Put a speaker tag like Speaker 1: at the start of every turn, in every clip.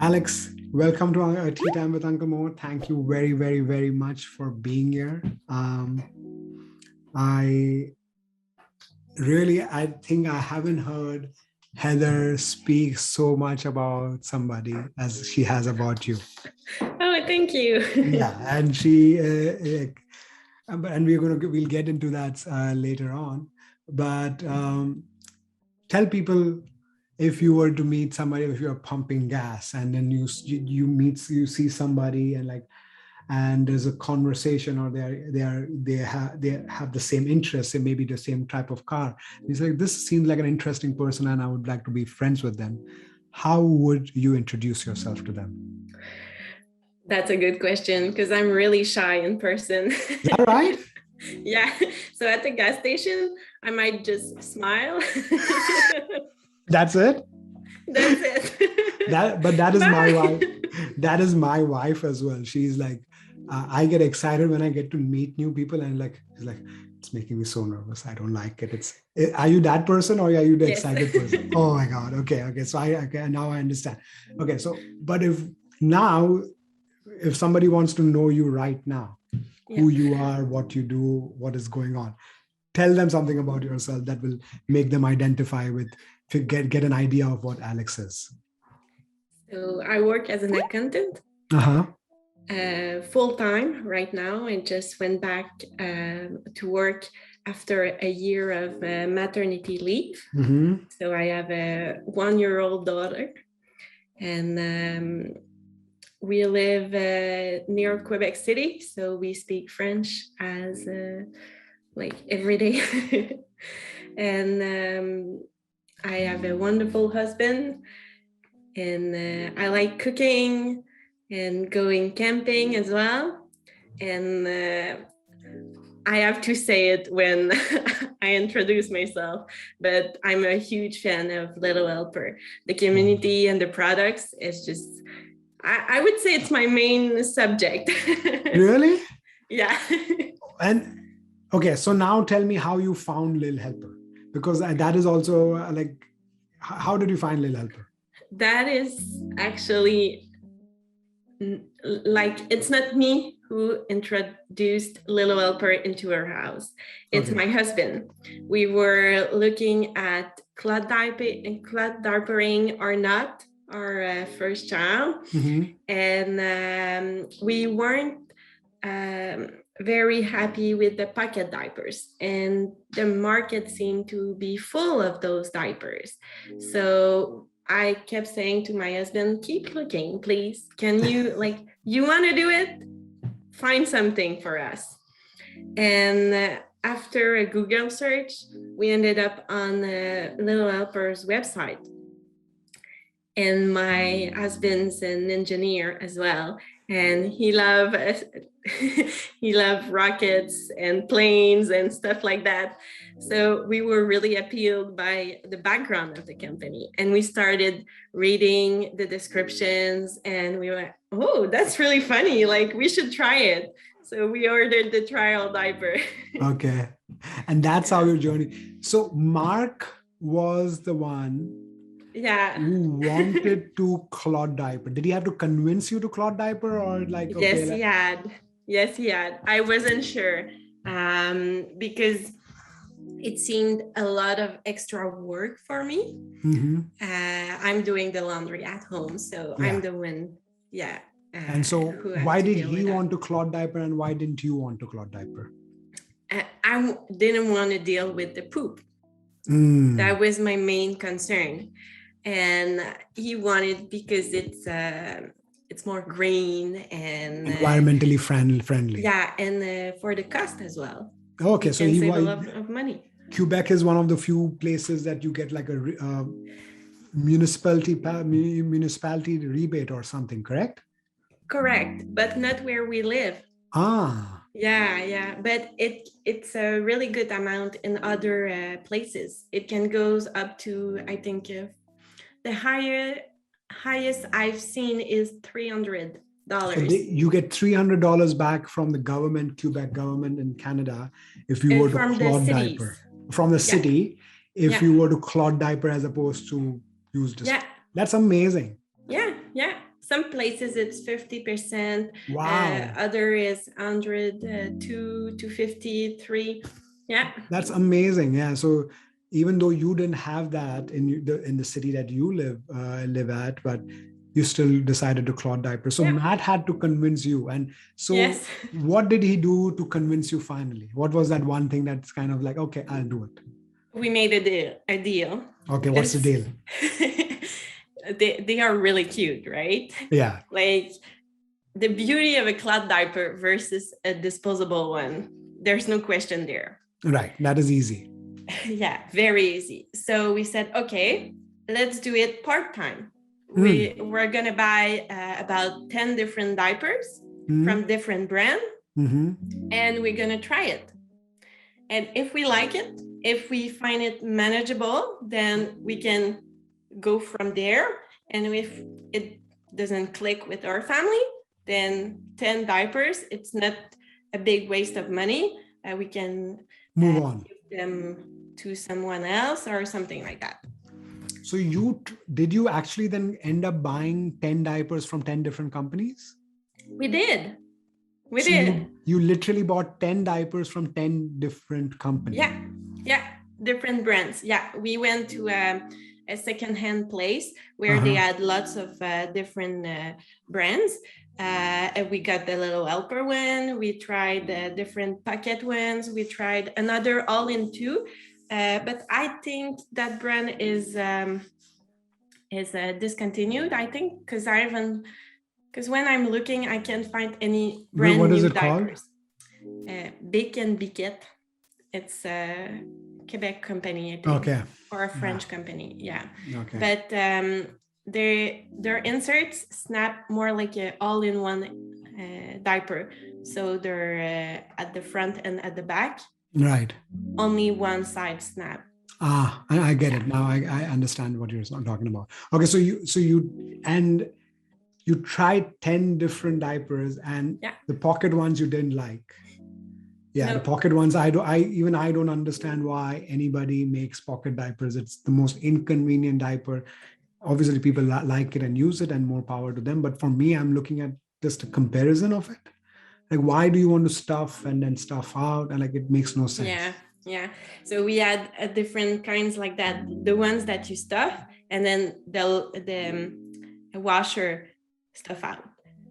Speaker 1: Alex, welcome to Tea Time with Uncle Mo. Thank you very, very, very much for being here. I I think I haven't heard Heather speak so much about somebody as she has about you.
Speaker 2: Oh, thank you.
Speaker 1: Yeah, and and we'll get into that later on. But tell people, if you were to meet somebody, if you're pumping gas and then you see somebody and there's a conversation, or they have the same interests and maybe the same type of car. It's like, this seems like an interesting person and I would like to be friends with them. How would you introduce yourself to them?
Speaker 2: That's a good question because I'm really shy in person.
Speaker 1: Is that right?
Speaker 2: Yeah. So at the gas station, I might just smile.
Speaker 1: That's it?
Speaker 2: That's it.
Speaker 1: That is my wife. That is my wife as well. She's like, I get excited when I get to meet new people, and she's like, it's making me so nervous. I don't like it. Are you that person, or are you the excited person? Oh my God. Okay. So now I understand. Okay. So, but if somebody wants to know you right now, who you are, what you do, what is going on, tell them something about yourself that will make them identify with, to get an idea of what Alex is.
Speaker 2: So I work as an accountant. Full-time right now. I just went back to work after a year of maternity leave. Mm-hmm. So I have a 1-year-old daughter, and we live near Quebec City, so we speak French as every day. And I have a wonderful husband, and I like cooking and going camping as well. And I have to say it when I introduce myself, but I'm a huge fan of Lil Helper. The community and the products is just, I would say it's my main subject.
Speaker 1: Really?
Speaker 2: Yeah.
Speaker 1: And okay, so now tell me how you found Lil Helper, because that is also how did you find Lil Helper?
Speaker 2: That is actually it's not me who introduced Lil Helper into our house. It's my husband. We were looking at cloth diapering or not, our first child. Mm-hmm. And we weren't very happy with the pocket diapers, and the market seemed to be full of those diapers. So I kept saying to my husband, keep looking, please. Can you, you want to do it? Find something for us. And after a Google search, we ended up on Lil Helper's website. And my husband's an engineer as well, and he loved rockets and planes and stuff like that. So we were really appealed by the background of the company, and we started reading the descriptions, and we went, oh, that's really funny, we should try it. So we ordered the trial diaper.
Speaker 1: Okay. And that's how your journey. So Mark was the one who wanted to cloth diaper. Did he have to convince you to cloth diaper, or
Speaker 2: Yes, he had. I wasn't sure because it seemed a lot of extra work for me. Mm-hmm. I'm doing the laundry at home, so I'm the one.
Speaker 1: And so why did he want to cloth diaper, and why didn't you want to cloth diaper?
Speaker 2: I didn't want to deal with the poop. That was my main concern. And he wanted, because it's more green and
Speaker 1: environmentally friendly.
Speaker 2: Yeah, and for the cost as well.
Speaker 1: Okay, so
Speaker 2: he saved a lot of money.
Speaker 1: Quebec is one of the few places that you get a municipality rebate or something, correct?
Speaker 2: Correct, but not where we live. Yeah, but it's a really good amount in other places. It can goes up to, I think, the highest I've seen is $300. So
Speaker 1: you get $300 back from the government, Quebec government in Canada, if you were to cloth diaper from the city. You were to cloth diaper as opposed to use this. Yeah, that's amazing.
Speaker 2: Yeah. some places it's 50%,
Speaker 1: Wow.
Speaker 2: other is 102 to 53. Yeah.
Speaker 1: That's amazing. Yeah. So even though you didn't have that in the city that you live at, but you still decided to cloth diapers. So
Speaker 2: Yeah.
Speaker 1: Matt had to convince you. And so
Speaker 2: Yes.
Speaker 1: what did he do to convince you finally? What was that one thing that's kind of like, okay, I'll do it?
Speaker 2: We made a deal.
Speaker 1: Okay, what's the deal?
Speaker 2: They are really cute, right?
Speaker 1: Yeah.
Speaker 2: Like the beauty of a cloth diaper versus a disposable one, there's no question there.
Speaker 1: Right. That is easy.
Speaker 2: Yeah, very easy. So we said, okay, let's do it part-time.
Speaker 1: Mm.
Speaker 2: We're gonna buy about 10 different diapers from different brands, and we're gonna try it. And if we like it, if we find it manageable, then we can go from there. And if it doesn't click with our family, then 10 diapers, it's not a big waste of money. We can
Speaker 1: move on,
Speaker 2: give them to someone else or something like that.
Speaker 1: So did you actually then end up buying 10 diapers from 10 different companies?
Speaker 2: We did. We
Speaker 1: So
Speaker 2: did.
Speaker 1: You literally bought 10 diapers from 10 different companies.
Speaker 2: Yeah, different brands. Yeah, we went to a secondhand place where they had lots of different brands. We got the Lil Helper one. We tried different pocket ones. We tried another all-in-two. But I think that brand is discontinued. I think because when I'm looking, I can't find any brand
Speaker 1: What is
Speaker 2: new
Speaker 1: it
Speaker 2: diapers. Bic and Biquette. It's a Quebec company, I think.
Speaker 1: Okay.
Speaker 2: Or a French company. Yeah.
Speaker 1: Okay.
Speaker 2: But their inserts snap more like an all-in-one diaper. So they're at the front and at the back. Right. Only one side snap.
Speaker 1: I get it now. I understand what you're talking about. Okay, so you tried 10 different diapers, and the pocket ones you didn't like. Yeah, the pocket ones. I don't understand why anybody makes pocket diapers. It's the most inconvenient diaper. Obviously, people like it and use it, and more power to them. But for me, I'm looking at just a comparison of it. Like, why do you want to stuff and then stuff out? And like, it makes no sense.
Speaker 2: Yeah. So we had different kinds like that. The ones that you stuff, and then the washer stuff out,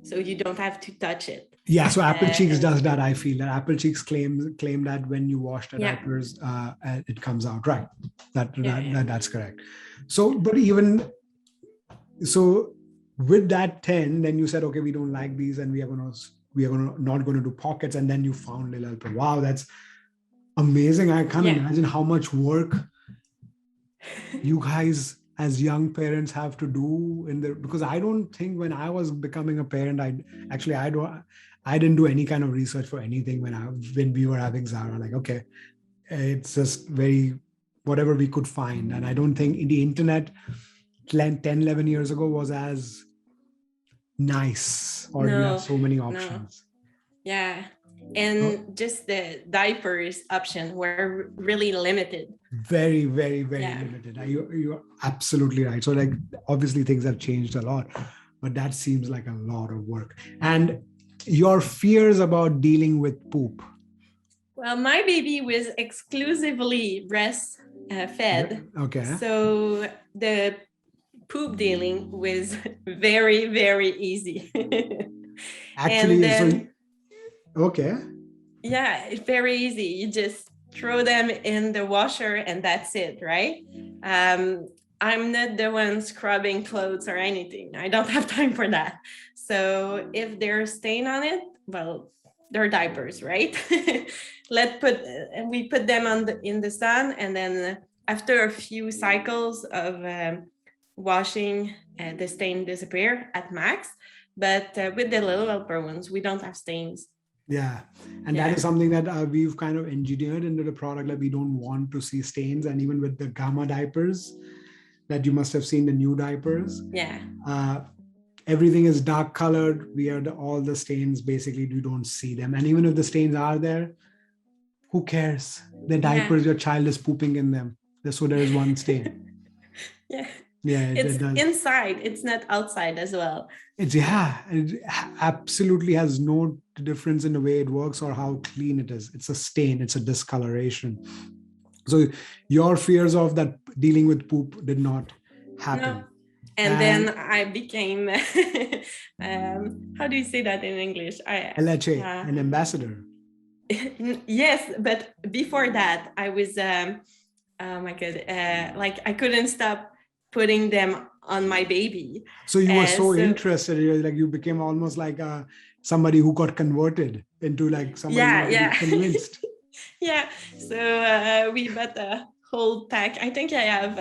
Speaker 2: so you don't have to touch it.
Speaker 1: Yeah. So Apple Cheeks does that. I feel that Apple Cheeks claim that when you wash the diapers, it comes out. Right. That's correct. So, but even so, with that 10, then you said, okay, we don't like these, and we are not going to do pockets, and then you found Lil Helper. Wow, that's amazing. I can't imagine how much work you guys as young parents have to do because I don't think when I was becoming a parent, I didn't do any kind of research for anything when we were having Zara. Like, okay, it's just whatever we could find. And I don't think the internet 10, 11 years ago was as nice, or you have so many options.
Speaker 2: No. Yeah. And just the diapers option were really limited.
Speaker 1: Very, very, very limited. You're absolutely right. So like, obviously things have changed a lot, but that seems like a lot of work. And your fears about dealing with poop.
Speaker 2: Well, my baby was exclusively breast fed. Okay. So the poop dealing was very, very easy.
Speaker 1: Actually, okay.
Speaker 2: Yeah, it's very easy. You just throw them in the washer and that's it, right? I'm not the one scrubbing clothes or anything. I don't have time for that. So if there's stain on it, well, they're diapers, right? We put them in the sun, and then after a few cycles of washing, the stain disappear at max. But with the Lil Helper ones, we don't have stains.
Speaker 1: Yeah. And that is something that we've kind of engineered into the product. Like, we don't want to see stains. And even with the Gamma diapers that you must have seen, the new diapers.
Speaker 2: Yeah.
Speaker 1: Everything is dark colored. All the stains, basically, you don't see them. And even if the stains are there, who cares? The diapers, your child is pooping in them. So there is one stain.
Speaker 2: Yeah.
Speaker 1: Yeah,
Speaker 2: It's
Speaker 1: it does.
Speaker 2: inside, it's not outside as well.
Speaker 1: It absolutely has no difference in the way it works or how clean it is. It's a stain, it's a discoloration. So your fears of that dealing with poop did not
Speaker 2: No.
Speaker 1: happen.
Speaker 2: And then
Speaker 1: And
Speaker 2: I became, how do you say that in English?
Speaker 1: LHA, an ambassador.
Speaker 2: Yes, but before that, I was, oh my God, like I couldn't stop putting them on my baby.
Speaker 1: So you were so
Speaker 2: So
Speaker 1: interested, like you became almost like somebody who got converted into like somebody who
Speaker 2: yeah,
Speaker 1: wanted to be
Speaker 2: yeah.
Speaker 1: convinced.
Speaker 2: Yeah. So we bought a whole pack. I think I have,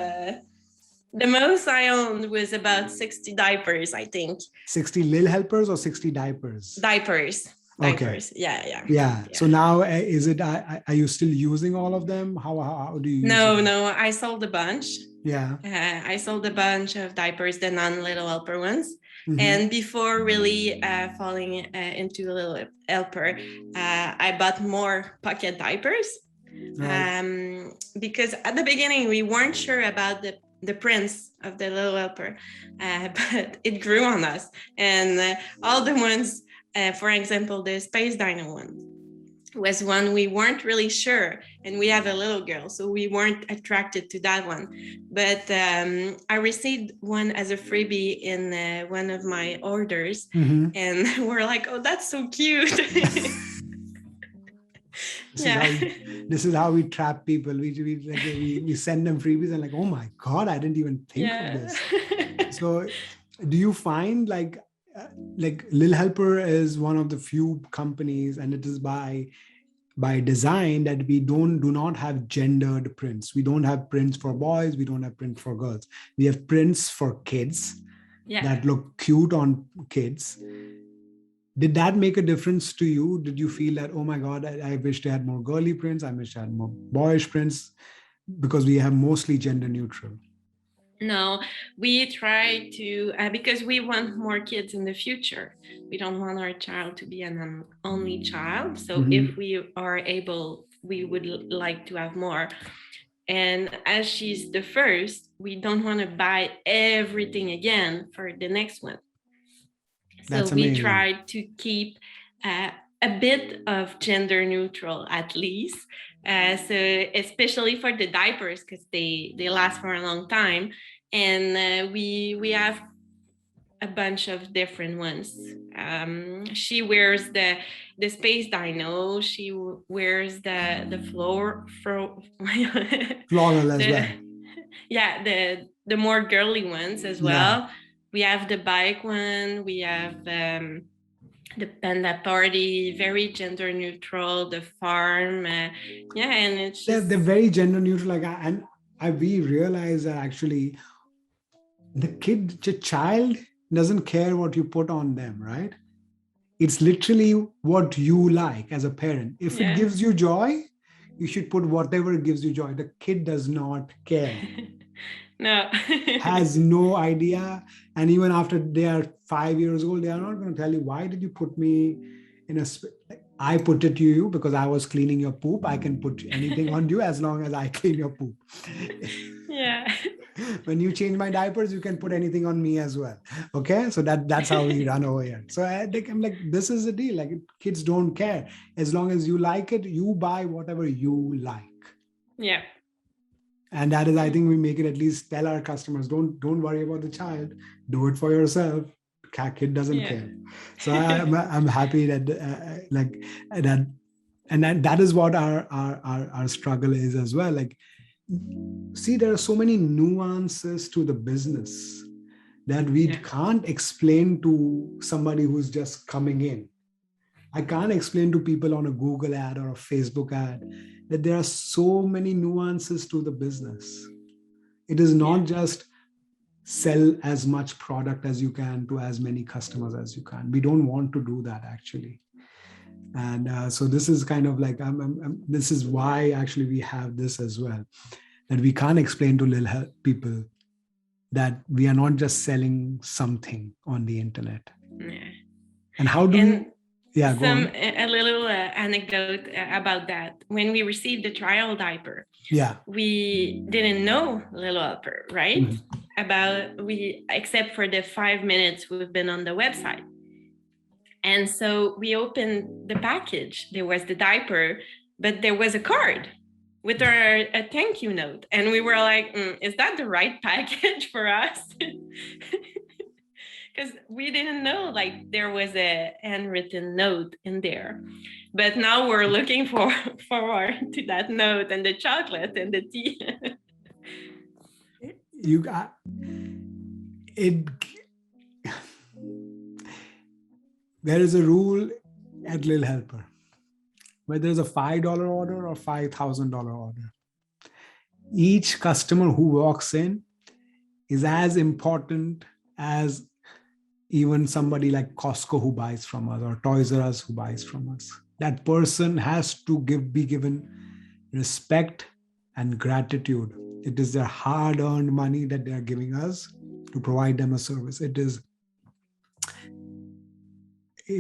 Speaker 2: the most I owned was about 60 diapers, I think.
Speaker 1: 60 Lil Helpers or 60 diapers?
Speaker 2: Diapers.
Speaker 1: Okay.
Speaker 2: Diapers. Yeah, yeah.
Speaker 1: Yeah.
Speaker 2: Yeah.
Speaker 1: So now is it, are you still using all of them? How do you use
Speaker 2: No,
Speaker 1: them?
Speaker 2: no, I sold a bunch.
Speaker 1: Yeah.
Speaker 2: I sold a bunch of diapers, the non-Little Helper ones.
Speaker 1: Mm-hmm.
Speaker 2: And before really falling into Little Helper, I bought more pocket diapers.
Speaker 1: Right.
Speaker 2: Because at the beginning, we weren't sure about the prince of the Little Helper, but it grew on us. And all the ones, for example, the Space Dino one, was one we weren't really sure, and we have a little girl, so we weren't attracted to that one. But I received one as a freebie in one of my orders,
Speaker 1: Mm-hmm.
Speaker 2: and we're like, oh, that's so cute.
Speaker 1: This is how we trap people. We send them freebies and like, oh my God, I didn't even think of this. So do you find like Lil Helper is one of the few companies, and it is by design, that we do not have gendered prints. We don't have prints for boys, we don't have prints for girls. We have prints for kids that look cute on kids. Did that make a difference to you? Did you feel that, oh my God, I wish they had more girly prints, I wish I had more boyish prints, because we have mostly gender neutral?
Speaker 2: No, we try to, because we want more kids in the future. We don't want our child to be an only child. So if we are able, we would like to have more. And as she's the first, we don't want to buy everything again for the next one. So we tried to keep a bit of gender neutral at least. So especially for the diapers, because they last for a long time. And we have a bunch of different ones. She wears the Space Dino. She wears the
Speaker 1: floral as well.
Speaker 2: Yeah, the more girly ones as well. Yeah. We have the bike one. We have the Panda Party, very gender neutral. The farm, yeah, and it's just
Speaker 1: they're very gender neutral. Like, and we realize that actually the child doesn't care what you put on them, right? It's literally what you like as a parent. If it gives you joy, you should put whatever gives you joy. The kid does not care.
Speaker 2: No.
Speaker 1: Has no idea. And even after they are 5 years old, they are not going to tell you, why did you put me in a I put it to you because I was cleaning your poop. I can put anything on you as long as I clean your poop.
Speaker 2: Yeah.
Speaker 1: When you change my diapers, you can put anything on me as well. Okay, so that's how we run over here. So I'm like, this is the deal. Like, kids don't care. As long as you like it, you buy whatever you like.
Speaker 2: Yeah.
Speaker 1: And that is, I think we make it, at least tell our customers, don't worry about the child, do it for yourself. Kid doesn't care. So I'm happy that like that, and that is what our struggle is as well. Like, see, there are so many nuances to the business that we can't explain to somebody who's just coming in. I can't explain to people on a Google ad or a Facebook ad that there are so many nuances to the business. It is not just sell as much product as you can to as many customers as you can. We don't want to do that, actually. And so this is kind of like, this is why actually we have this as well, that we can't explain to people that we are not just selling something on the internet.
Speaker 2: Yeah.
Speaker 1: And how do you Yeah, go on.
Speaker 2: A little anecdote about that. When we received the trial diaper,
Speaker 1: Yeah.
Speaker 2: we didn't know Lil Helper, right?
Speaker 1: Mhm.
Speaker 2: Except for the 5 minutes we've been on the website. And so we opened the package. There was the diaper, but there was a card with a thank you note. And we were like, is that the right package for us? Because we didn't know like there was a handwritten note in there. But now we're looking forward to that note and the chocolate and the tea.
Speaker 1: You got it. There is a rule at Lil Helper, whether it's a $5 order or $5,000 order. Each customer who walks in is as important as even somebody like Costco who buys from us or Toys R Us who buys from us. That person has to be given respect and gratitude. It is their hard-earned money that they are giving us to provide them a service. It is,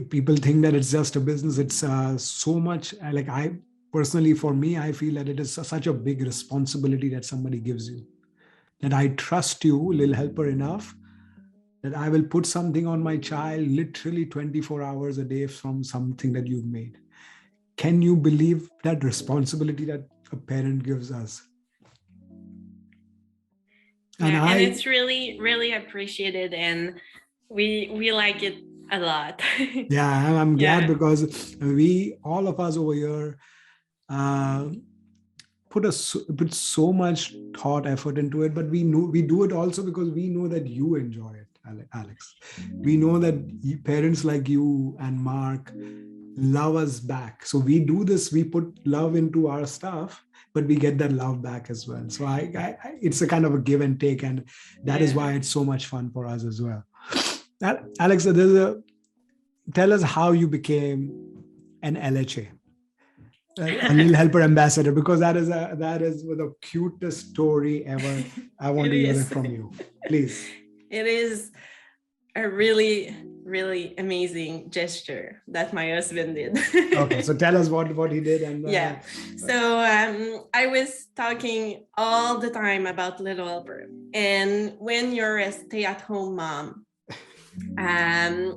Speaker 1: people think that it's just a business. It's so much, like I personally, for me, I feel that it is such a big responsibility that somebody gives you, that I trust you, Lil Helper, enough that I will put something on my child literally 24 hours a day from something that you've made. Can you believe that responsibility that a parent gives us? And
Speaker 2: Yeah, and
Speaker 1: I,
Speaker 2: it's really, really appreciated, and we like it a lot.
Speaker 1: yeah, I'm glad
Speaker 2: Yeah,
Speaker 1: because we, all of us over here, uh, put so much thought, effort into it. But we know we do it also because we know that you enjoy it, Alex. We know that parents like you and Mark love us back. So we do this, we put love into our stuff, but we get that love back as well. So it's a kind of a give and take, and that is
Speaker 2: yeah.
Speaker 1: why it's so much fun for us as well. Alex, tell us how you became an LHA, a Lil Helper ambassador, because that is the cutest story ever. I want
Speaker 2: It
Speaker 1: to hear it
Speaker 2: is.
Speaker 1: from you, please.
Speaker 2: It is a really, really amazing gesture that my husband did.
Speaker 1: Okay, so tell us what he did, and
Speaker 2: Yeah. So I was talking all the time about Little Helper, and when you're a stay-at-home mom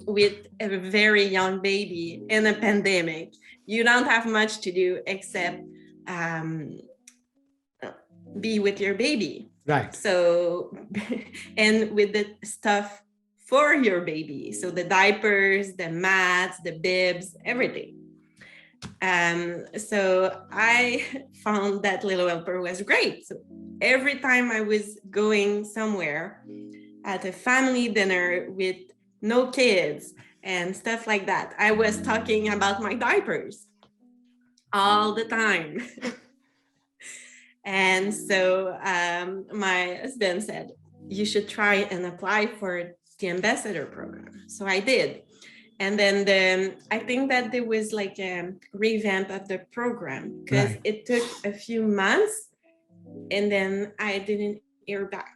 Speaker 2: with a very young baby in a pandemic, you don't have much to do except um, be with your baby.
Speaker 1: right,
Speaker 2: So, and with the stuff for your baby, so the diapers, the mats, the bibs, everything. So I found that Little Helper was great. So every time I was going somewhere at a family dinner with no kids and stuff like that, I was talking about my diapers all the time. And so my husband said, you should try and apply for the ambassador program. So I did. And then I think that there was like a revamp of the program because
Speaker 1: right.
Speaker 2: it took a few months and then I didn't hear back.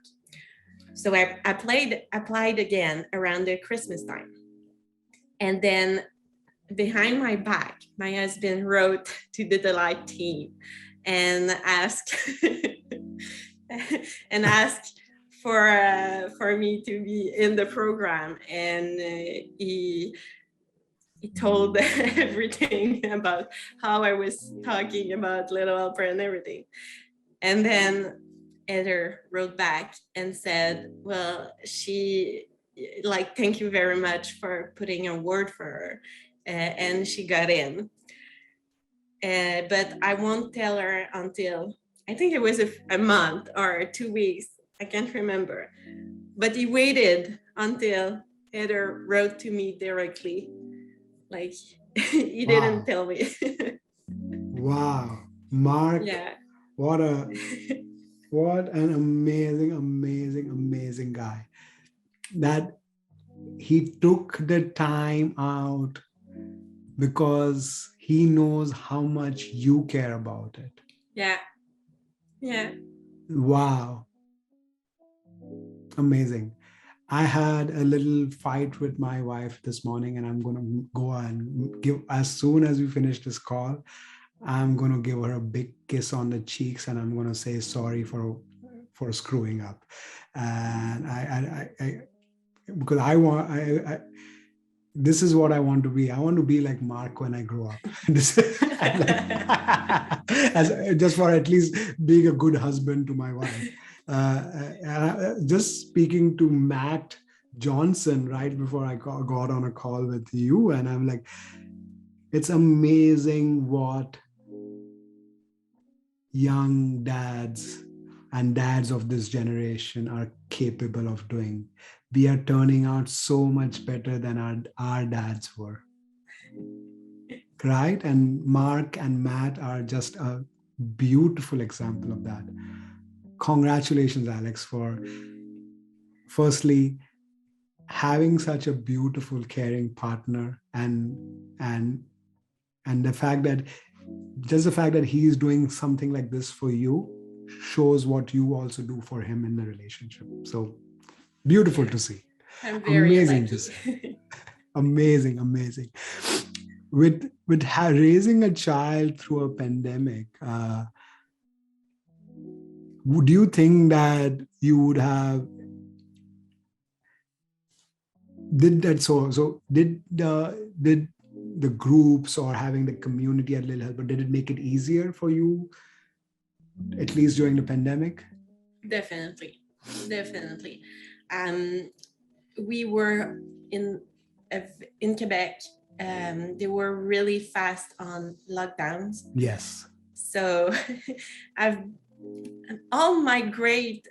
Speaker 2: So I applied again around the Christmas time. And then behind my back, my husband wrote to the Delight team and asked and asked for me to be in the program, and he told everything about how I was talking about Little Helper and everything. And then Heather wrote back and said, well, she like, thank you very much for putting a word for her. And she got in. But I won't tell her until I think it was a month or 2 weeks. I can't remember. But he waited until Heather wrote to me directly. Like he didn't
Speaker 1: Wow,
Speaker 2: tell me.
Speaker 1: wow, Mark,
Speaker 2: Yeah.
Speaker 1: what a what an amazing, amazing, amazing guy. That he took the time out because he knows how much you care about it.
Speaker 2: Yeah. Yeah.
Speaker 1: Wow, amazing. I had a little fight with my wife this morning, and I'm going to go and give, as soon as we finish this call, I'm going to give her a big kiss on the cheeks, and I'm going to say sorry for screwing up. And because I want, this is what I want to be. I want to be like Mark when I grow up. This, as just for at least being a good husband to my wife. Just speaking to Matt Johnson right before I got on a call with you, and I'm like, it's amazing what young dads and dads of this generation are capable of doing. We are turning out so much better than our dads were. Right? And Mark and Matt are just a beautiful example of that. Congratulations, Alex, for firstly having such a beautiful, caring partner, and the fact that just the fact that he's doing something like this for you shows what you also do for him in the relationship. So beautiful to see.
Speaker 2: I'm very
Speaker 1: Amazing
Speaker 2: lucky.
Speaker 1: to see. Amazing. With raising a child through a pandemic, would you think that you would have did that so did the groups or having the community at Lil Helper, did it make it easier for you, at least during the pandemic?
Speaker 2: Definitely. We were in Quebec. They were really fast on lockdowns.
Speaker 1: Yes.
Speaker 2: So I've all my great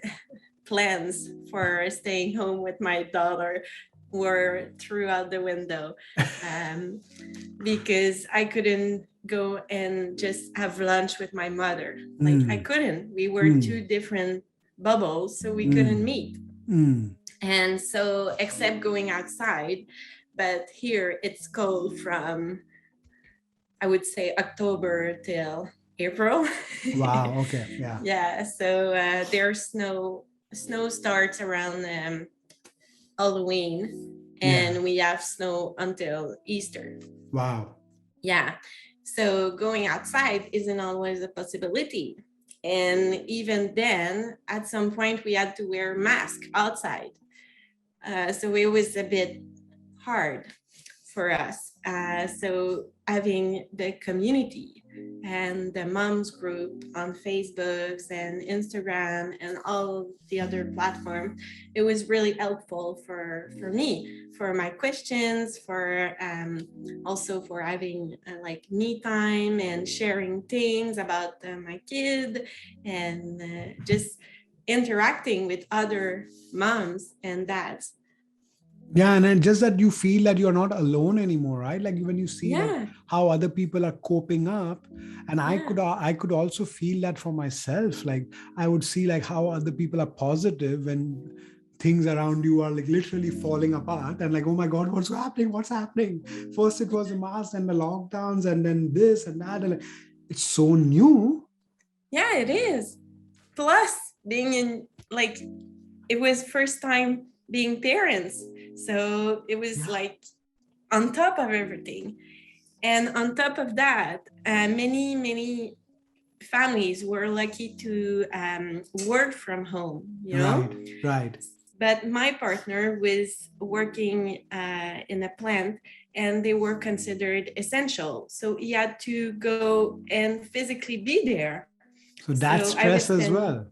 Speaker 2: plans for staying home with my daughter were through out the window, because I couldn't go and just have lunch with my mother. Like I couldn't. We were two different bubbles, so we couldn't meet. And so, except going outside, but here it's cold from, I would say, October till April.
Speaker 1: Wow. Okay. Yeah.
Speaker 2: Yeah. So there's snow starts around Halloween, and we have snow until Easter.
Speaker 1: Wow.
Speaker 2: Yeah. So going outside isn't always a possibility. And even then, at some point, we had to wear a mask outside. So it was a bit hard for us. So having the community and the moms group on Facebook and Instagram and all the other platforms, it was really helpful for me, for my questions, for also for having like me time and sharing things about my kid, and just interacting with other moms and dads.
Speaker 1: Yeah, and then just that you feel that you're not alone anymore, right? Like when you see that how other people are coping up, and I could also feel that for myself. Like I would see like how other people are positive when things around you are like literally falling apart, and like, oh my God, what's happening? First it was the mask and the lockdowns, and then this and that, and like, it's so new.
Speaker 2: Yeah, it is. Plus being in, like, it was first time being parents, so it was like on top of everything. And on top of that, many families were lucky to work from home, you know.
Speaker 1: Right.
Speaker 2: But my partner was working in a plant, and they were considered essential, so he had to go and physically be there.
Speaker 1: So that's stress as well.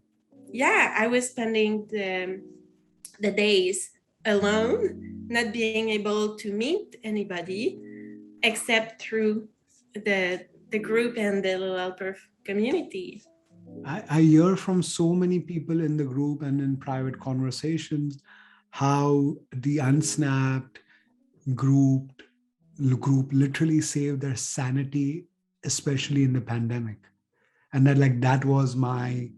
Speaker 2: Yeah, I was spending the days alone, not being able to meet anybody except through the group and the Lil Helper community.
Speaker 1: I hear from so many people in the group and in private conversations how the unsnapped group literally saved their sanity, especially in the pandemic. And that was my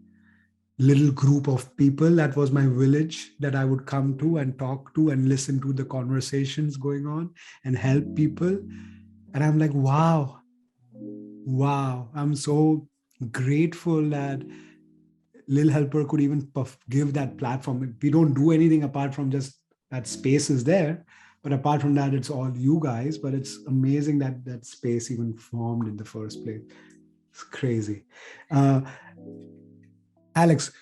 Speaker 1: little group of people. That was my village that I would come to and talk to and listen to the conversations going on and help people. And I'm like, wow, I'm so grateful that Lil Helper could even give that platform. We don't do anything apart from just that space is there. But apart from that, it's all you guys. But it's amazing that that space even formed in the first place. It's crazy. Uh, Alex,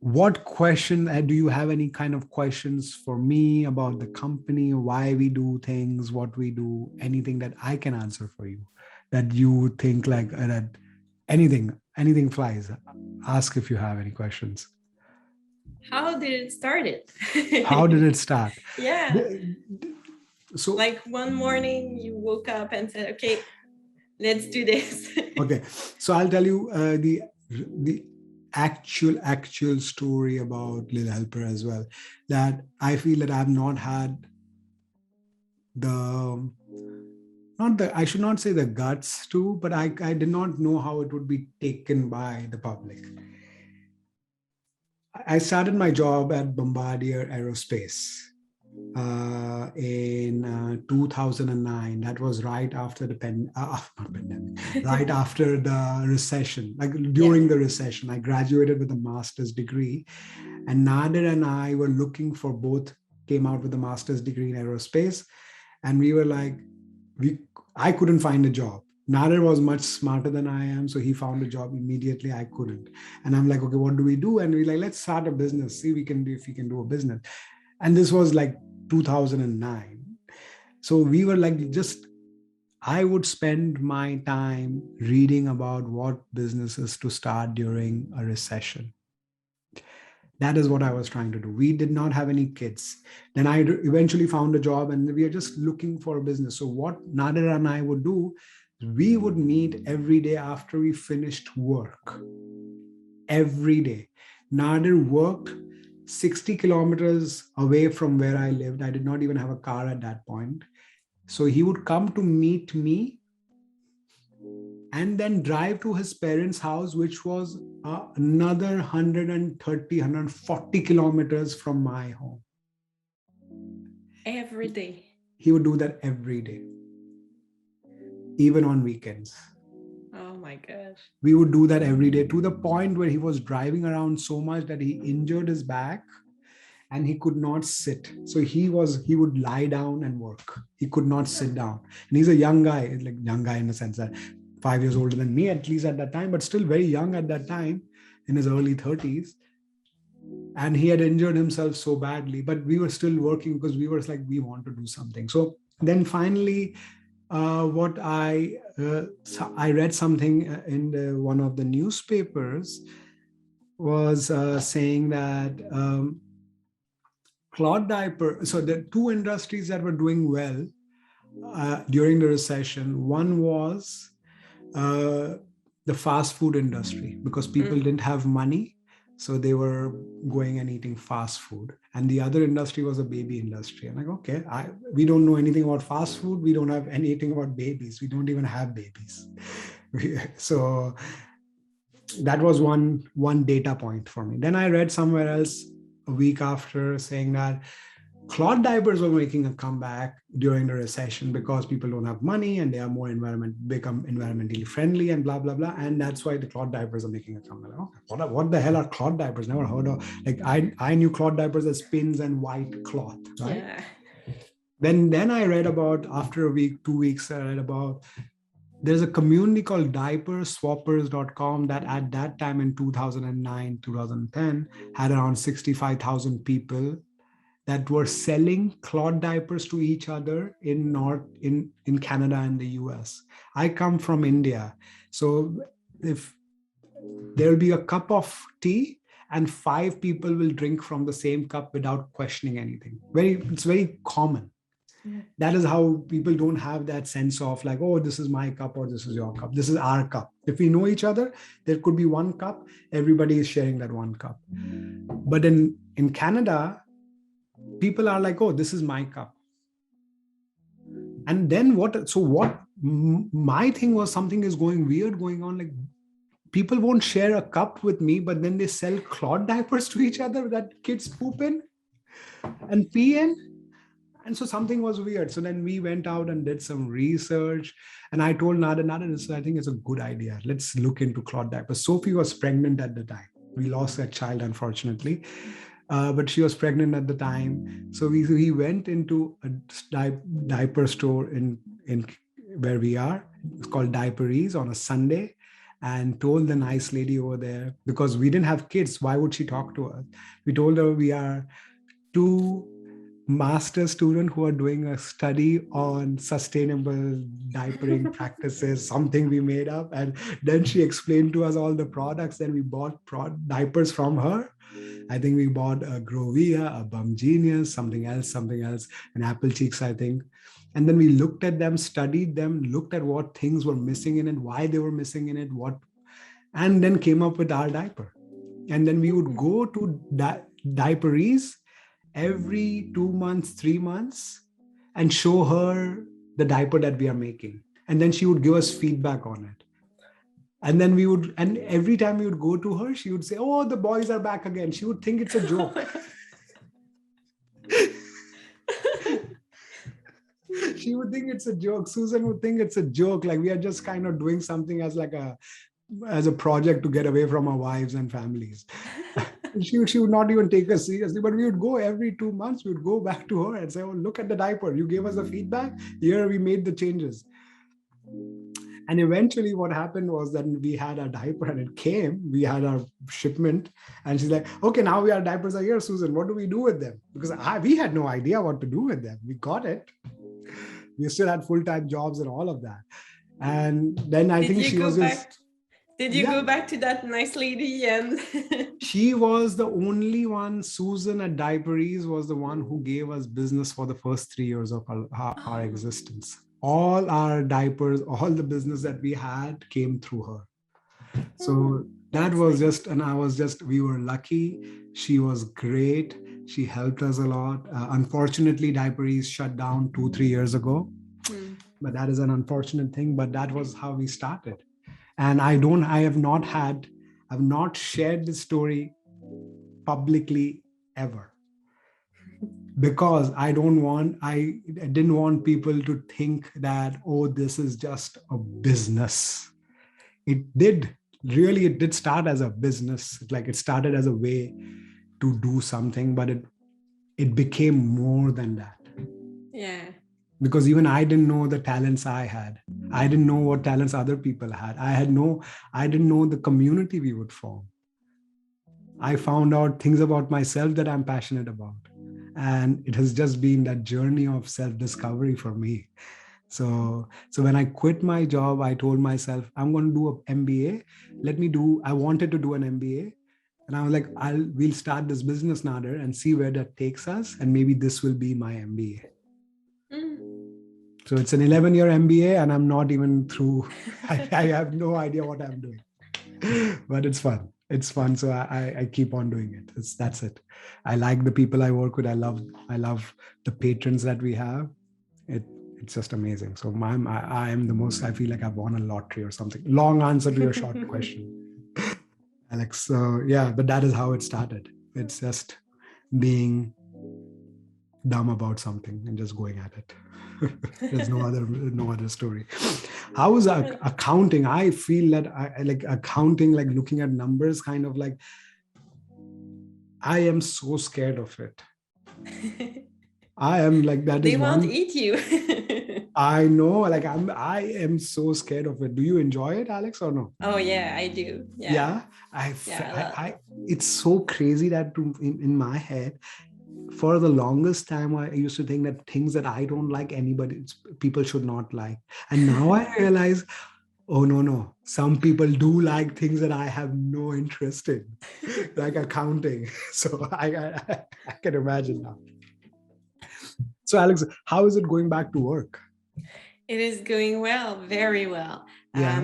Speaker 1: what question do you have any kind of questions for me about the company, why we do things, what we do, anything that I can answer for you that you think like that anything flies. Ask if you have any questions.
Speaker 2: How did it started?
Speaker 1: How did it start?
Speaker 2: Yeah.
Speaker 1: So
Speaker 2: Like one morning you woke up and said, okay, let's do this.
Speaker 1: okay, so I'll tell you the actual story about Lil Helper as well. That I feel that I've not had the not the I should not say the guts to, but I did not know how it would be taken by the public. I started my job at Bombardier Aerospace in 2009. That was right after the not pandemic, right after the recession, like during the recession. I graduated with a master's degree, and Nader and I were looking for both, came out with a master's degree in aerospace, and we were like, I couldn't find a job. Nader was much smarter than I am, so he found a job immediately. I couldn't, and I'm like, okay, what do we do? And we're like, let's start a business. See, we can do if we can do a business. And this was like 2009. So we were like, just I would spend my time reading about what businesses to start during a recession. That is what I was trying to do. We did not have any kids. Then I eventually found a job and we are just looking for a business. So what Nader and I would do, we would meet every day after we finished work. Every day. Nader worked 60 kilometers away from where I lived. I did not even have a car at that point. So he would come to meet me and then drive to his parents' house, which was another 130, 140 kilometers from my home.
Speaker 2: Every day.
Speaker 1: He would do that every day, even on weekends.
Speaker 2: Oh my gosh.
Speaker 1: We would do that every day to the point where he was driving around so much that he injured his back and he could not sit. So he would lie down and work. He could not sit down. And he's a young guy, like young guy in the sense that 5 years older than me, at least at that time, but still very young at that time, in his early 30s. And he had injured himself so badly, but we were still working because we were like, we want to do something. So then finally, I read something in one of the newspapers was saying that cloth diaper. So the two industries that were doing well during the recession. One was the fast food industry, because people didn't have money, so they were going and eating fast food. And the other industry was the baby industry. I'm like, okay, we don't know anything about fast food. We don't have anything about babies. We don't even have babies. So that was one data point for me. Then I read somewhere else a week after saying that cloth diapers were making a comeback during the recession because people don't have money and they are more become environmentally friendly and blah blah blah, and that's why the cloth diapers are making a comeback. Okay, what the hell are cloth diapers? Never heard of. Like I knew cloth diapers as pins and white cloth, right?
Speaker 2: Yeah.
Speaker 1: Then I read about, after a week, 2 weeks, I read about there's a community called diaperswappers.com that at that time in 2009 2010 had around 65,000 people that were selling cloth diapers to each other in Canada and the US. I come from India. So if there'll be a cup of tea and 5 people will drink from the same cup without questioning anything. It's very common.
Speaker 2: Yeah.
Speaker 1: That is how people don't have that sense of like, oh, this is my cup or this is your cup. This is our cup. If we know each other, there could be one cup. Everybody is sharing that one cup. But in Canada, people are like, oh, this is my cup. And then my thing was, something is weird going on. Like, people won't share a cup with me, but then they sell cloth diapers to each other that kids poop in and pee in. And so something was weird. So then we went out and did some research. And I told Nada, I think it's a good idea. Let's look into cloth diapers. Sophie was pregnant at the time. We lost that child, unfortunately. but she was pregnant at the time. So we went into a diaper store in where we are. It's called Diaperies on a Sunday, and told the nice lady over there, because we didn't have kids. Why would she talk to us? We told her we are two master student who are doing a study on sustainable diapering practices, something we made up. And then she explained to us all the products. Then we bought diapers from her. I think we bought a Grovia, a Bum Genius, something else, an Apple Cheeks, I think. And then we looked at them, studied them, looked at what things were missing in it, why they were missing in it, and then came up with our diaper. And then we would go to diaperies every 2 months, 3 months, and show her the diaper that we are making. And then she would give us feedback on it. And then and every time we would go to her, she would say, "Oh, the boys are back again." She would think it's a joke. She would think it's a joke. Susan would think it's a joke. Like we are just kind of doing something as a project to get away from our wives and families. She would not even take us seriously, but we would go every 2 months. We would go back to her and say, "Oh, look at the diaper. You gave us the feedback. Here we made the changes." And eventually what happened was that we had our diaper and it came, we had our shipment, and she's like, "Okay, now our diapers are here, Susan. What do we do with them?" Because we had no idea what to do with them. We got it. We still had full-time jobs and all of that. And then I think she was just...
Speaker 2: Did you go back to that nice lady? And
Speaker 1: she was the only one. Susan at Diaperies was the one who gave us business for the first 3 years of our existence. All our diapers, all the business that we had came through her. So that was just, and we were lucky. She was great. She helped us a lot. Unfortunately, Diaperies shut down 2-3 years ago. But that is an unfortunate thing. But that was how we started. And I've not shared this story publicly ever, because I didn't want people to think that, oh, this is just a business. It did start as a business. Like it started as a way to do something, but it became more than that.
Speaker 2: Yeah.
Speaker 1: Because even I didn't know the talents I had. I didn't know what talents other people had. I didn't know the community we would form. I found out things about myself that I'm passionate about. And it has just been that journey of self-discovery for me. So when I quit my job, I told myself, I'm going to do an MBA. I wanted to do an MBA. And I was like, we'll start this business, Nader, and see where that takes us. And maybe this will be my MBA. So it's an 11-year MBA and I'm not even through. I have no idea what I'm doing, but it's fun. It's fun. So I keep on doing it. That's it. I like the people I work with. I love the patrons that we have. It's just amazing. So I am the most, I feel like I've won a lottery or something. Long answer to your short question, Alex. So yeah, but that is how it started. It's just being dumb about something and just going at it. There's no other story. How is accounting? I feel that I like accounting, like looking at numbers, kind of like I am so scared of it. I am like that.
Speaker 2: They won't eat you.
Speaker 1: I know, like I am so scared of it. Do you enjoy it, Alex, or no?
Speaker 2: Oh yeah, I do.
Speaker 1: Yeah. It's so crazy that in my head, for the longest time, I used to think that things that I don't like, people should not like. And now I realize, oh, no. Some people do like things that I have no interest in, like accounting. So I can imagine now. So Alex, how is it going back to work?
Speaker 2: It is going well, very well.
Speaker 1: Yeah.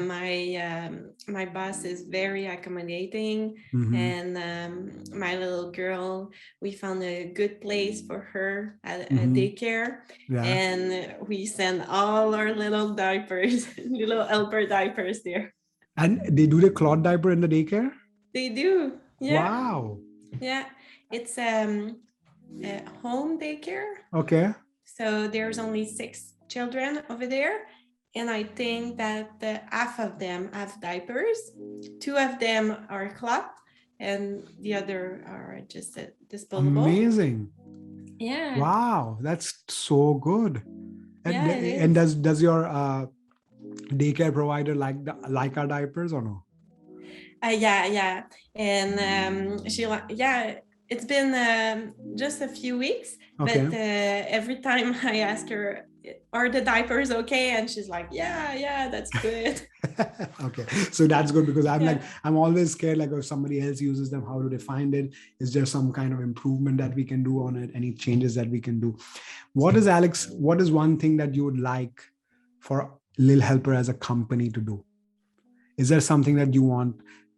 Speaker 2: My boss is very accommodating, and my little girl, we found a good place for her at a daycare, and we send all our little diapers, Lil Helper diapers there.
Speaker 1: And they do the cloth diaper in the daycare?
Speaker 2: They do. Yeah.
Speaker 1: Wow.
Speaker 2: Yeah, it's a home daycare.
Speaker 1: Okay.
Speaker 2: So there's only 6 children over there. And I think that half of them have diapers. 2 of them are cloth. and the other are just disposable.
Speaker 1: Amazing.
Speaker 2: Yeah,
Speaker 1: Wow, that's so good.
Speaker 2: yeah, it
Speaker 1: And
Speaker 2: is.
Speaker 1: does your daycare provider like our diapers or no?
Speaker 2: Yeah, yeah, and she like, yeah. It's been just a few weeks, but
Speaker 1: Okay.
Speaker 2: every time I ask her, "Are the diapers okay?" and she's like, "Yeah, yeah, that's good."
Speaker 1: Okay, so that's good because I'm
Speaker 2: Yeah.
Speaker 1: like, I'm always scared, like if somebody else uses them, how do they find it? Is there some kind of improvement that we can do on it? Any changes that we can do? What is, Alex, what is one thing that you would like for Lil Helper as a company to do? Is there something that you want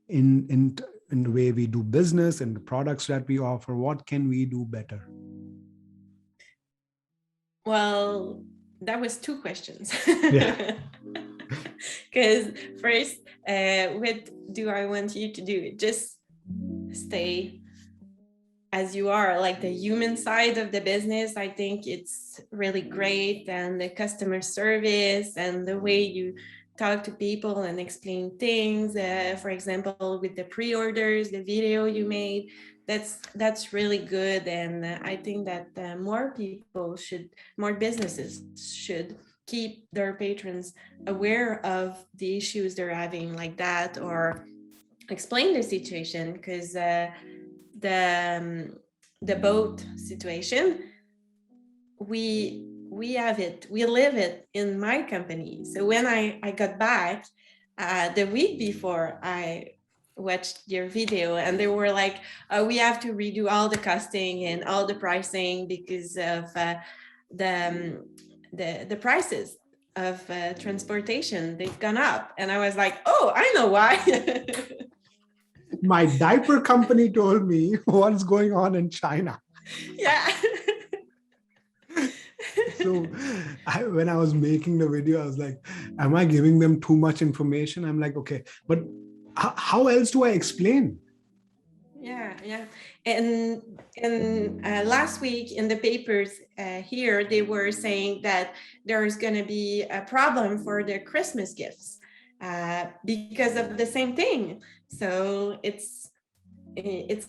Speaker 1: in in in the way we do business and the products that we offer? What can we do better?
Speaker 2: Well, that was two questions.
Speaker 1: Yeah.
Speaker 2: Because first, what do I want you to do? Just stay as you are, like the human side of the business. I think it's really great, and the customer service and the way you talk to people and explain things. For example, with the pre-orders, the video you made, that's really good, and I think that more businesses should keep their patrons aware of the issues they're having like that, or explain the situation, because the the boat situation, we have it, we live it in my company. So when I got back the week before, I watched your video, and they were like, we have to redo all the costing and all the pricing because of the the prices of transportation, they've gone up. And I was like, oh, I know why.
Speaker 1: My diaper company told me what's going on in China.
Speaker 2: Yeah.
Speaker 1: So when I was making the video, I was like, am I giving them too much information? I'm like, okay, but how else do I explain?
Speaker 2: Yeah, yeah. And last week in the papers here, they were saying that there's going to be a problem for the Christmas gifts because of the same thing. So it's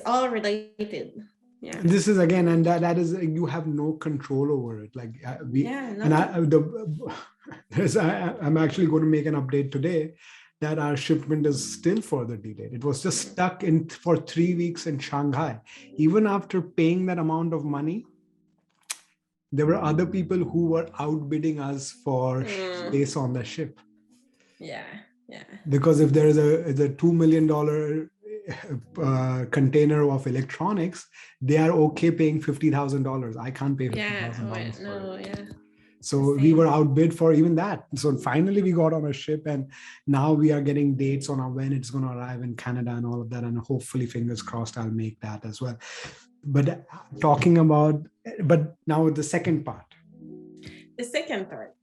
Speaker 2: all related. Yeah.
Speaker 1: This is again, and that is, you have no control over it. Like we,
Speaker 2: Yeah,
Speaker 1: and
Speaker 2: nothing.
Speaker 1: I'm actually going to make an update today that our shipment is still further delayed. It was just stuck in for 3 weeks in Shanghai. Even after paying that amount of money, there were other people who were outbidding us for space on the ship.
Speaker 2: Yeah, yeah.
Speaker 1: Because if there is a $2 million container of electronics, they are okay paying $50,000. I can't pay
Speaker 2: Yeah,
Speaker 1: $50,000 for
Speaker 2: no,
Speaker 1: it.
Speaker 2: yeah.
Speaker 1: So we were outbid for even that. So finally we got on a ship, and now we are getting dates on when it's going to arrive in Canada and all of that. And hopefully, fingers crossed, I'll make that as well. But talking about, but now the second part.
Speaker 2: The second part.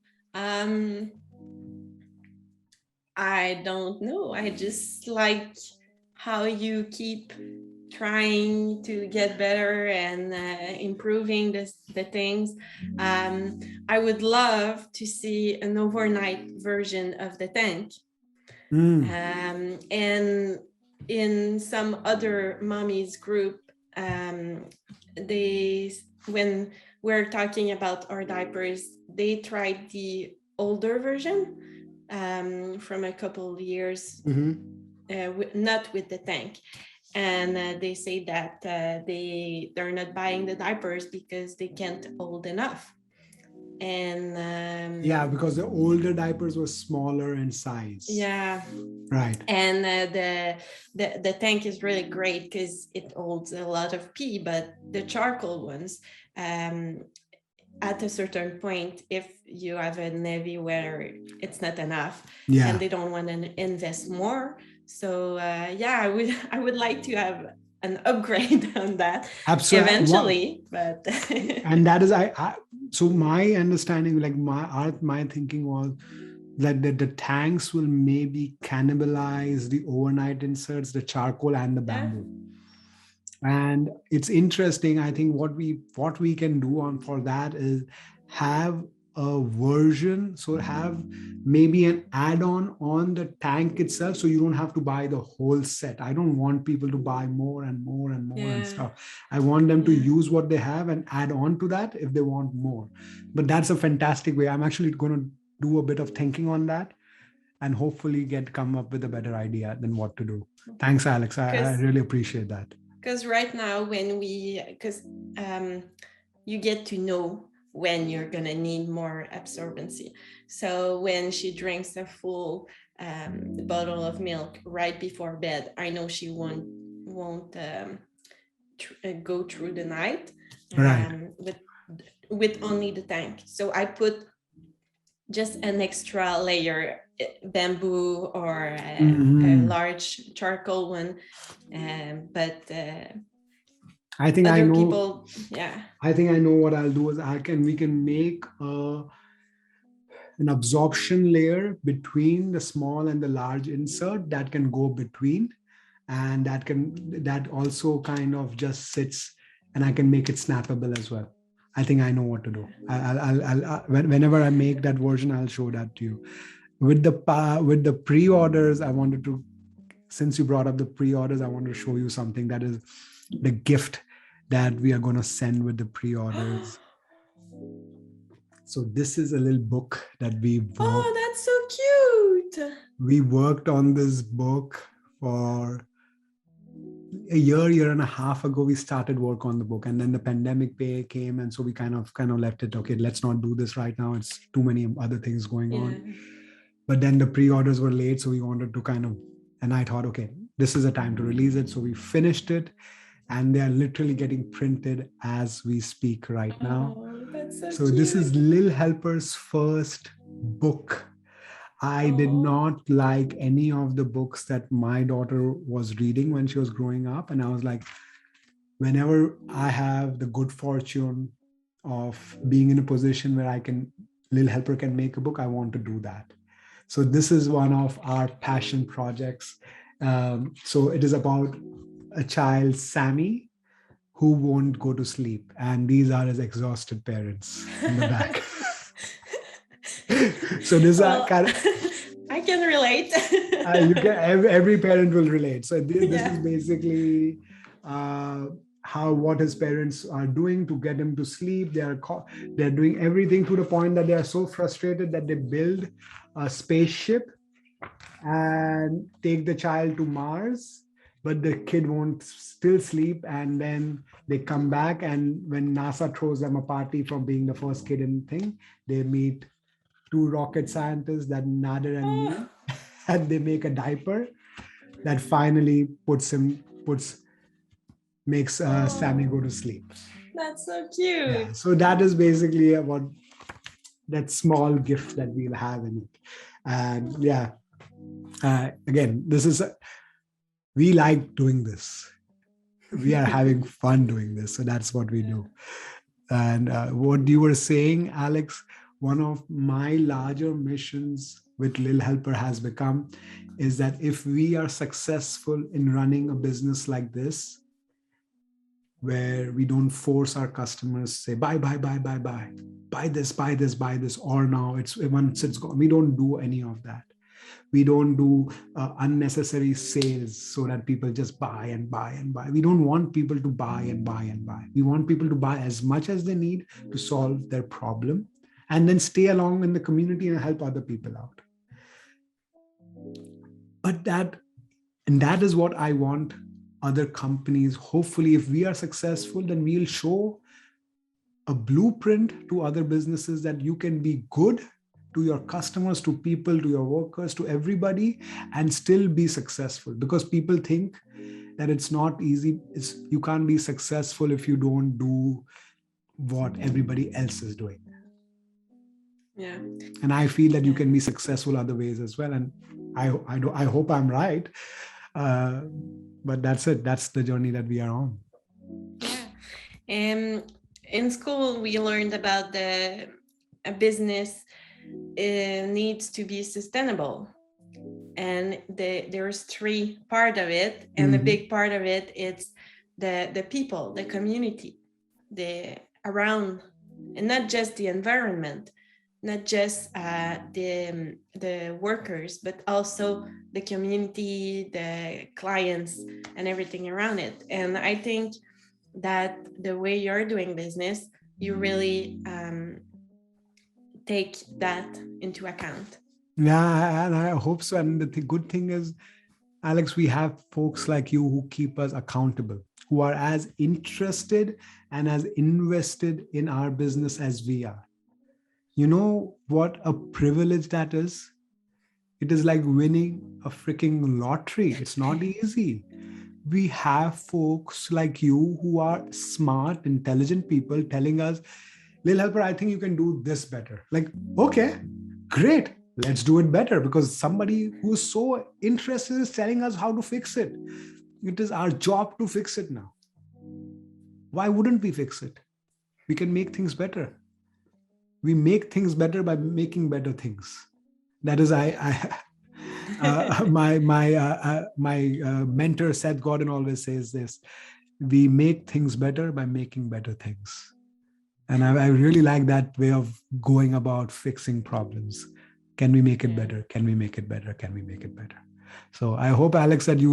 Speaker 2: I don't know. I just like how you keep trying to get better and improving the things. I would love to see an overnight version of the tank. And in some other mommies group, they, when we're talking about our diapers, they tried the older version from a couple years, not with the tank. And they say that they're not buying the diapers because they can't hold enough. And
Speaker 1: yeah, because the older diapers were smaller in size.
Speaker 2: yeah,
Speaker 1: right.
Speaker 2: And the tank is really great because it holds a lot of pee, but the charcoal ones, at a certain point, if you have a navy where it's not enough,
Speaker 1: Yeah.
Speaker 2: and they don't want to invest more. So yeah, I would like to have an upgrade on that.
Speaker 1: Absolutely.
Speaker 2: Eventually, but
Speaker 1: and that is so my understanding, like my thinking was that the tanks will maybe cannibalize the overnight inserts, the charcoal and the bamboo. And it's interesting. I think what we can do on for that is have a version, so have maybe an add-on on the tank itself, so you don't have to buy the whole set. I don't want people to buy more and more and more and
Speaker 2: Yeah.
Speaker 1: stuff. I want them to
Speaker 2: Yeah.
Speaker 1: use what they have and add on to that if they want more. But that's a fantastic way. I'm actually going to do a bit of thinking on that and hopefully get come up with a better idea than what to do. Thanks, Alex. I
Speaker 2: Because
Speaker 1: really appreciate that.
Speaker 2: right now when because you get to know when you're gonna need more absorbency. So when she drinks a full bottle of milk right before bed, I know she won't go through the night
Speaker 1: Right.
Speaker 2: with only the tank. So I put just an extra layer, bamboo or a
Speaker 1: Mhm.
Speaker 2: large charcoal one, but
Speaker 1: I think I
Speaker 2: other
Speaker 1: know.
Speaker 2: people, yeah.
Speaker 1: I think I know what I'll do is we can make an absorption layer between the small and the large insert that can go between, and that also kind of just sits, and I can make it snappable as well. I think I know what to do. Whenever I make that version, I'll show that to you. With the pre-orders, I wanted to, since you brought up the pre-orders, I want to show you something that is the gift that we are going to send with the pre-orders. So this is a little book that
Speaker 2: Oh, that's so cute.
Speaker 1: we worked on this book for a year and a half ago. We started work on the book, and then the pandemic came, and so we kind of left it. Okay, let's not do this right now. It's too many other things going
Speaker 2: Yeah.
Speaker 1: on. But then the pre-orders were late, so we wanted to and I thought, okay, this is a time to release it. So we finished it, and they are literally getting printed as we speak right now.
Speaker 2: Oh, that's so
Speaker 1: So this is
Speaker 2: cute.
Speaker 1: Lil Helper's first book. I did
Speaker 2: Oh.
Speaker 1: not like any of the books that my daughter was reading when she was growing up. And I was like, whenever I have the good fortune of being in a position where Lil Helper can make a book, I want to do that. So this is one of our passion projects. So it is about a child, Sammy, who won't go to sleep. And these are his exhausted parents in the back. So this
Speaker 2: Well,
Speaker 1: kind of,
Speaker 2: I can relate.
Speaker 1: you can every parent will relate. So this is
Speaker 2: Yeah.
Speaker 1: basically uh, how what his parents are doing to get him to sleep. They're doing everything to the point that they are so frustrated that they build a spaceship and take the child to Mars, but the kid won't still sleep. And then they come back, and when NASA throws them a party for being the first kid in the thing, they meet two rocket scientists, that Nader and
Speaker 2: Oh,
Speaker 1: me, and they make a diaper that finally makes Sammy go to sleep.
Speaker 2: that's so
Speaker 1: Yeah.
Speaker 2: cute.
Speaker 1: So that is basically about that small gift that we'll have in it. And yeah, again, we like doing this. We are having fun doing this. So that's what we do. And what you were saying, Alex, one of my larger missions with Lil Helper has become is that if we are successful in running a business like this, where we don't force our customers say buy this, buy this, or now it's once it's gone. We don't do any of that. We don't do unnecessary sales so that people just buy and buy and buy. We don't want people to buy and buy and buy. We want people to buy as much as they need to solve their problem, and then stay along in the community and help other people out. But that is what I want other companies. Hopefully, if we are successful, then we'll show a blueprint to other businesses that you can be good to your customers, to people, to your workers, to everybody, and still be successful. Because people think that it's not easy. You can't be successful if you don't do what everybody else is doing.
Speaker 2: Yeah.
Speaker 1: And I feel that you can be successful other ways as well. And I hope I'm right. Uh, but that's it. That's the journey that we are on.
Speaker 2: Yeah. In school, we learned about a business needs to be sustainable, and there's three part of it, and the big part of it is the people, the community, the around, and not just the environment. not just the workers, but also the community, the clients, and everything around it. And I think that the way you're doing business, you really take that into account.
Speaker 1: Yeah, and I hope so. And the good thing is, Alex, we have folks like you who keep us accountable, who are as interested and as invested in our business as we are. You know what a privilege that is? It is like winning a freaking lottery. It's not easy. We have folks like you who are smart, intelligent people telling us, Lil Helper, I think you can do this better. Like, okay, great. Let's do it better, because somebody who's so interested is telling us how to fix it. It is our job to fix it now. Why wouldn't we fix it? We can make things better. We make things better by making better things. That is, my mentor Seth Godin always says this: we make things better by making better things. And I really like that way of going about fixing problems. Can we make it
Speaker 2: Yeah.
Speaker 1: better? Can we make it better? Can we make it better? So I hope, Alex, that you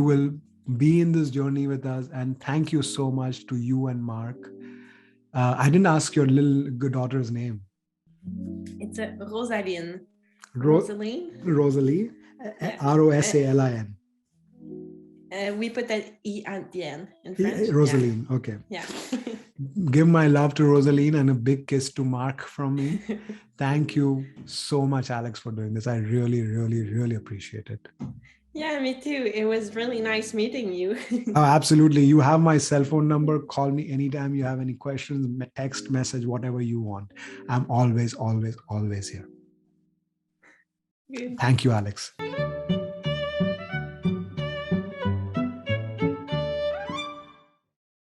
Speaker 1: will be in this journey with us. And thank you so much to you and Mark. I didn't ask your little good daughter's name.
Speaker 2: It's a Rosaline.
Speaker 1: Ro-
Speaker 2: Rosaline?
Speaker 1: Rosalie,
Speaker 2: Yeah.
Speaker 1: Rosalin.
Speaker 2: We put an E at the end in French.
Speaker 1: Rosaline. Okay.
Speaker 2: Yeah.
Speaker 1: Give my love to Rosaline and a big kiss to Mark from me. Thank you so much, Alex, for doing this. I really, really, really appreciate it.
Speaker 2: Yeah, me too. It was really nice meeting you.
Speaker 1: Oh, absolutely. You have my cell phone number. Call me anytime you have any questions, text, message, whatever you want. I'm always, always, always here.
Speaker 2: Good.
Speaker 1: Thank you, Alex.